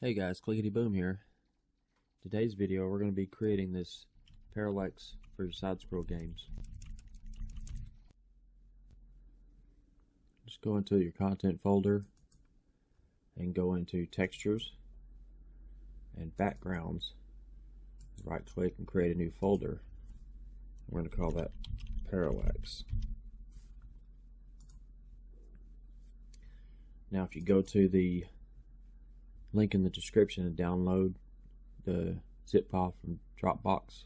Hey guys, Clickety Boom here. Today's video we're going to be creating this parallax for your side scroll games. Just go into your content folder and go into textures and backgrounds. Right click and create a new folder. We're going to call that parallax. Now if you go to the link in the description and download the zip file from Dropbox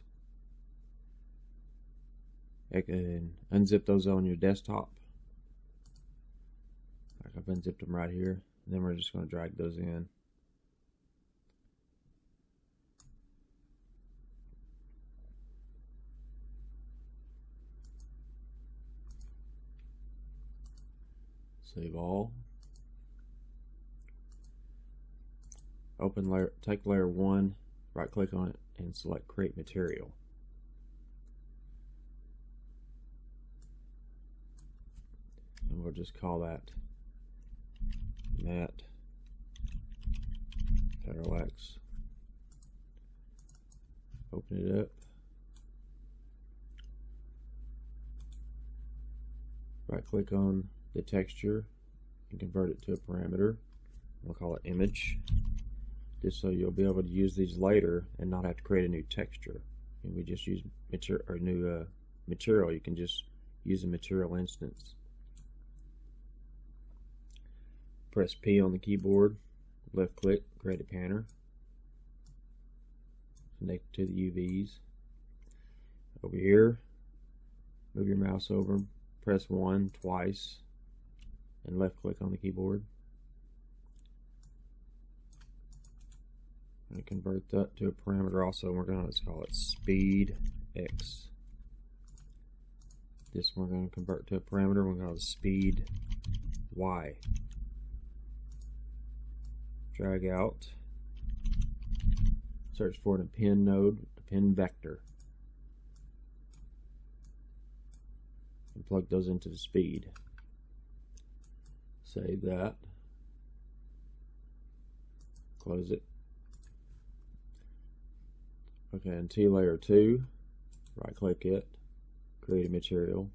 and unzip those on your desktop, like I've unzipped them right here, and then we're just going to drag those in. Save all. Open layer, take layer 1, right click on it and select create material. And we'll just call that matte parallax. Open it up. Right click on the texture and convert it to a parameter. We'll call it image, just so you'll be able to use these later and not have to create a new texture. And we just use new material. You can just use a material instance. Press P on the keyboard, left click, create a panner, connect to the UVs. Over here, move your mouse over, press 1 twice, and left click on the keyboard. I'm going to convert that to a parameter also. We're going to call it speed X. This one we're going to convert to a parameter. We're going to call it speed Y. Drag out. Search for an append node, append vector, and plug those into the speed. Save that. Close it. Okay, and T layer 2, right click it, create a material.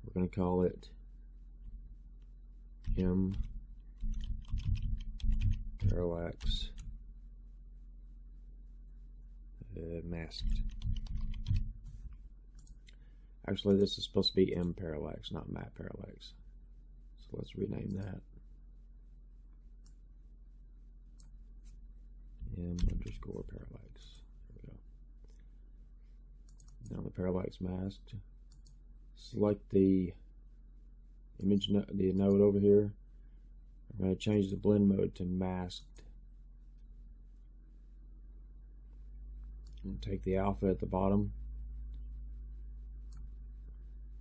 We're going to call it M parallax masked. Actually, this is supposed to be M parallax, not matte parallax. So let's rename that. M_parallax. There we go. Now the parallax masked. Select the image, the node over here. I'm going to change the blend mode to masked. And take the alpha at the bottom,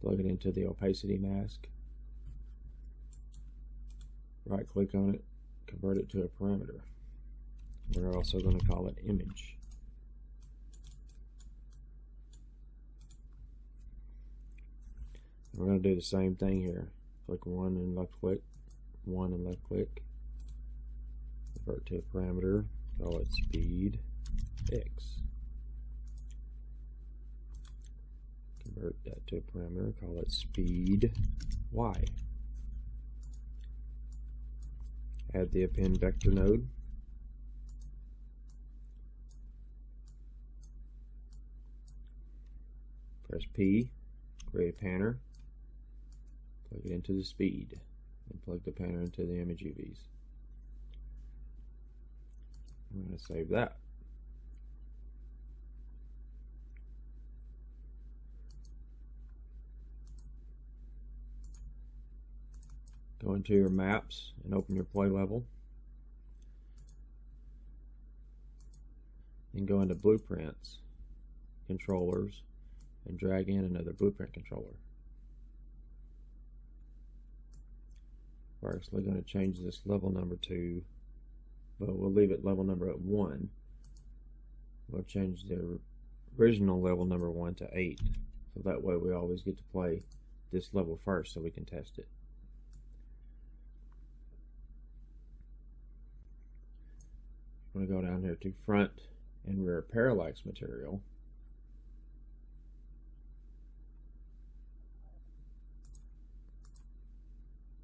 plug it into the opacity mask. Right click on it, convert it to a parameter. We're also going to call it image. We're going to do the same thing here. Click 1 and left click, 1 and left click. Convert to a parameter, call it speed X. Convert that to a parameter, call it speed Y. Add the append vector node. Press P, create a panner, plug it into the speed, and plug the panner into the image UVs. I'm going to save that. Go into your maps and open your play level. And go into blueprints, controllers, and drag in another blueprint controller. We're actually going to change this level number to, well, we'll leave it level number at 1. We'll change the original level number 1 to 8, so that way we always get to play this level first so we can test it. I'm going to go down here to front and rear parallax material.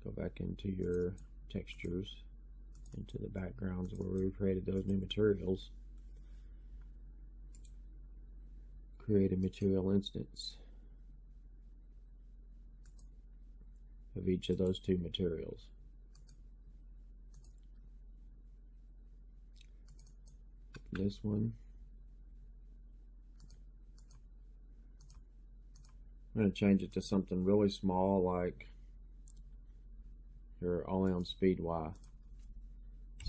Go back into your textures, into the backgrounds where we created those new materials. Create a material instance of each of those two materials. This one, I'm going to change it to something really small, like you're only on speed Y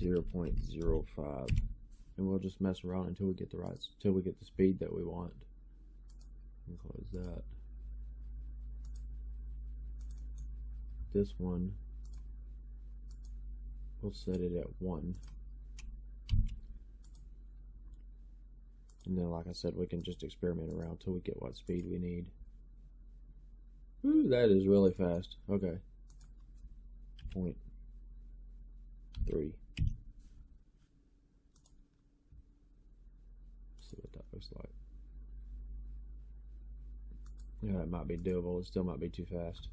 0.05, and we'll just mess around until we get the speed that we want. And close that. This one, we'll set it at 1. And then, like I said, we can just experiment around until we get what speed we need. Ooh, that is really fast. Okay. 0.3. See what that looks like. Yeah, it might be doable. It still might be too fast,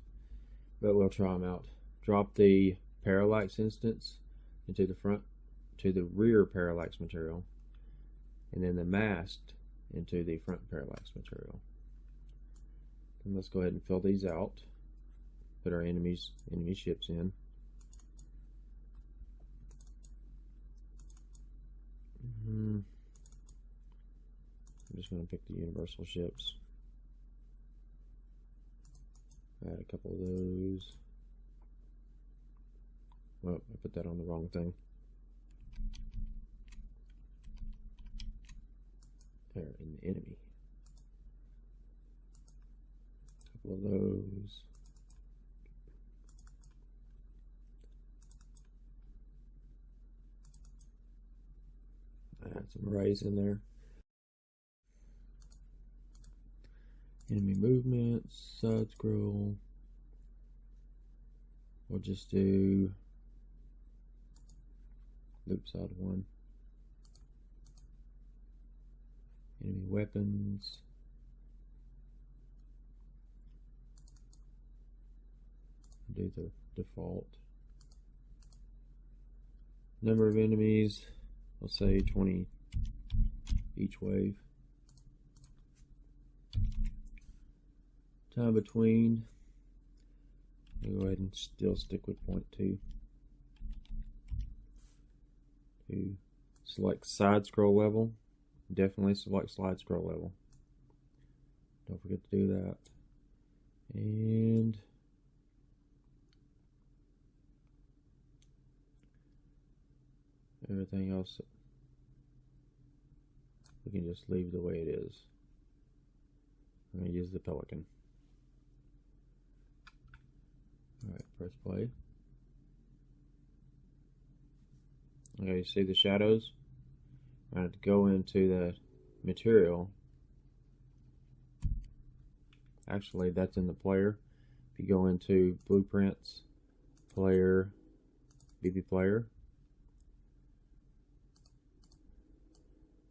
but we'll try them out. Drop the parallax instance into the rear parallax material, and then the masked into the front parallax material. And let's go ahead and fill these out. Put our enemy ships in. I'm just going to pick the universal ships. Add a couple of those. Well, I put that on the wrong thing. There, in the enemy. A couple of those. Add some rays in there. Enemy movements, side scroll. We'll just do loop side 1. Enemy weapons. Do the default. Number of enemies, I'll say 20 each wave. Time between, I'll go ahead and still stick with 0.2. To select side scroll level, definitely select slide scroll level. Don't forget to do that. And everything else we can just leave the way it is. I'm going to use the pelican. Alright, press play. Okay, you see the shadows? I have to go into the material. Actually, that's in the player. If you go into blueprints, player, BB player,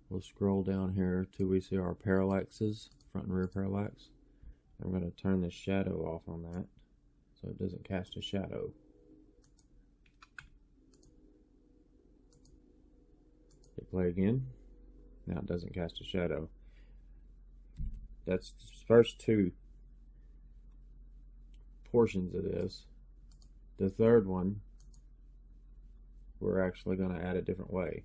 we'll scroll down here till we see our parallaxes, front and rear parallax. I'm going to turn the shadow off on that so it doesn't cast a shadow. Hit play again. Now it doesn't cast a shadow. That's the first two portions of this. The third one, we're actually going to add a different way.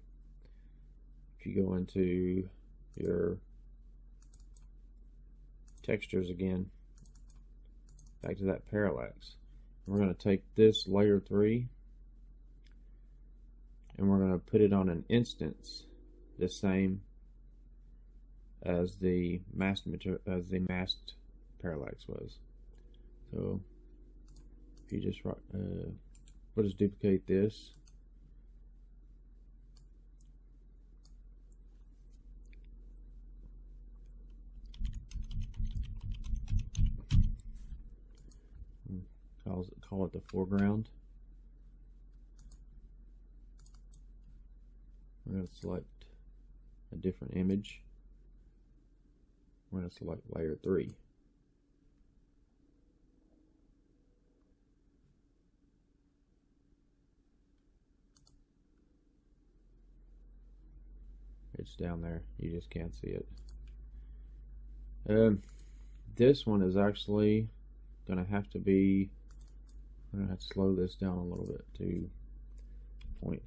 If you go into your textures again, back to that parallax, we're going to take this layer 3 and we're going to put it on an instance the same as the masked parallax was. So if you just we'll just duplicate this. Call it the foreground. We're going to select a different image. We're going to select layer 3. It's down there, you just can't see it. This one is actually going to have to be, I'm going to have to slow this down a little bit to 0.15.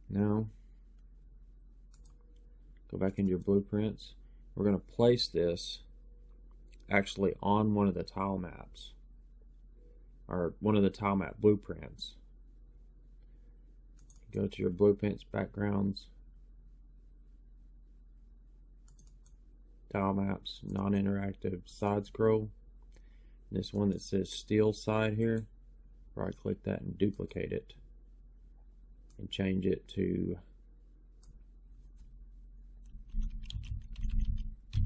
Now, go back into your blueprints. We're going to place this actually on one of the tile maps, or one of the tile map blueprints. Go to your blueprints, backgrounds, tile maps, non-interactive side scroll. This one that says steel side here, right click that and duplicate it and change it to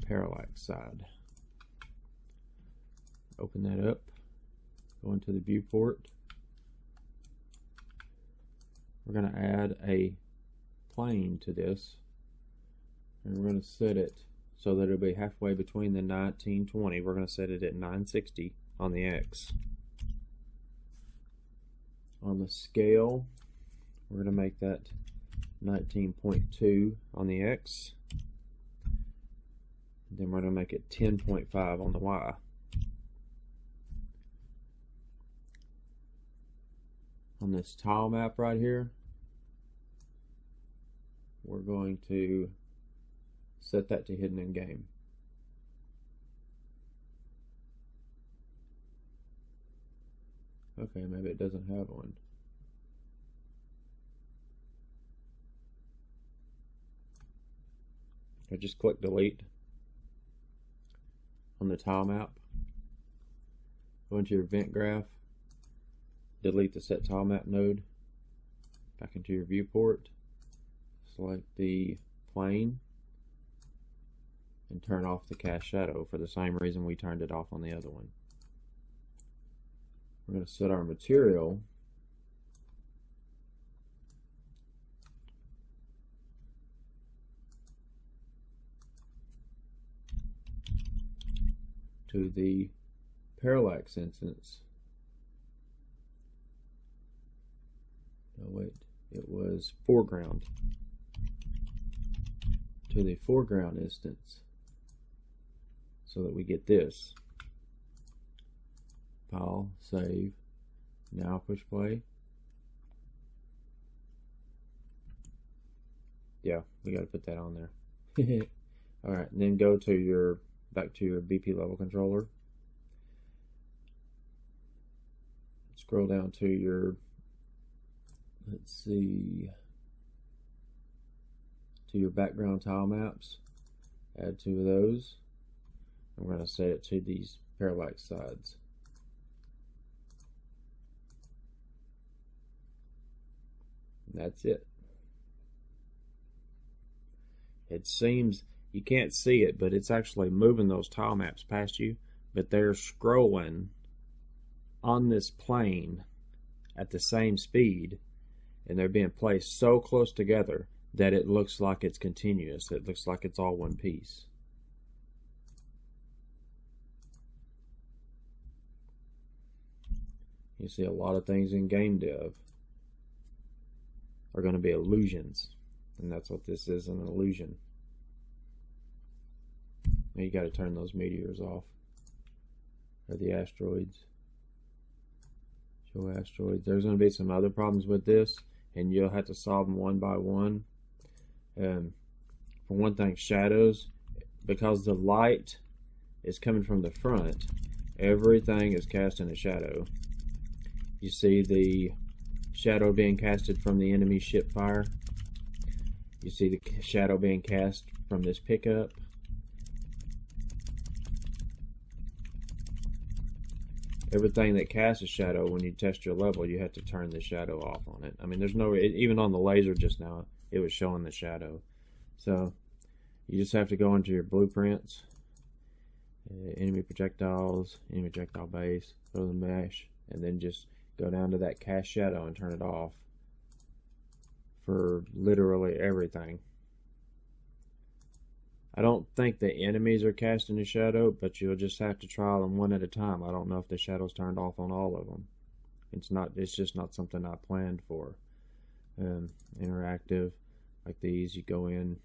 parallax side. Open that up, go into the viewport. We're going to add a plane to this, and we're going to set it so that it'll be halfway between the 1920. We're going to set it at 960 on the X. On the scale, we're going to make that 19.2 on the X. Then we're going to make it 10.5 on the Y. On this tile map right here, we're going to set that to hidden in game. Okay, maybe it doesn't have one. I just click delete on the tile map. Go into your event graph, delete the set tile map node, back into your viewport, select the plane, and turn off the cast shadow for the same reason we turned it off on the other one. We're going to set our material to the parallax instance. No, wait, it was foreground. To the foreground instance, so that we get this. File, save, now push play. Yeah, we got to put that on there. Alright, and then go to your, back to your BP level controller. Scroll down to your, let's see, to your background tile maps. Add 2 of those. And we're going to set it to these parallax sides. And that's it. It seems you can't see it, but it's actually moving those tile maps past you, but they're scrolling on this plane at the same speed, and they're being placed so close together that it looks like it's continuous. It looks like it's all one piece. You see, a lot of things in game dev are going to be illusions, and that's what this is, an illusion. Now you got to turn those meteors off, or the asteroids. Show asteroids. There's going to be some other problems with this, and you'll have to solve them one by one. For one thing, shadows, because the light is coming from the front, everything is cast in a shadow. You see the shadow being casted from the enemy ship fire. You see the shadow being cast from this pickup. Everything that casts a shadow, when you test your level, you have to turn the shadow off on it. I mean, there's no, even on the laser just now, it was showing the shadow. So you just have to go into your blueprints enemy projectiles, enemy projectile base, go to the mesh, and then just go down to that cast shadow and turn it off for literally everything. I don't think the enemies are casting a shadow, but you'll just have to try them one at a time. I don't know if the shadow's turned off on all of them. It's just not something I planned for. Interactive, like these, you go in,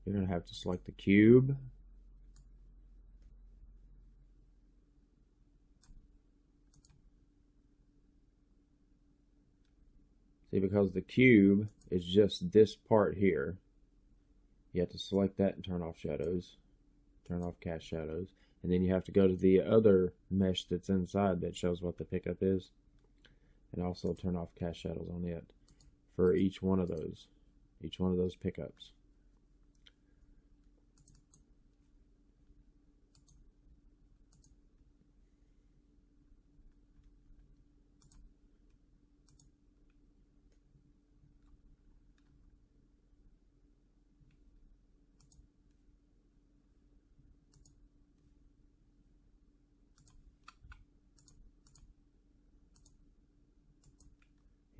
you're going to have to select the cube. See, because the cube is just this part here, you have to select that and turn off shadows, turn off cast shadows, and then you have to go to the other mesh that's inside that shows what the pickup is, and also turn off cast shadows on it for each one of those pickups.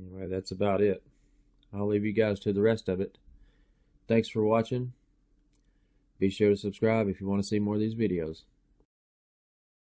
Anyway, that's about it. I'll leave you guys to the rest of it. Thanks for watching. Be sure to subscribe if you want to see more of these videos.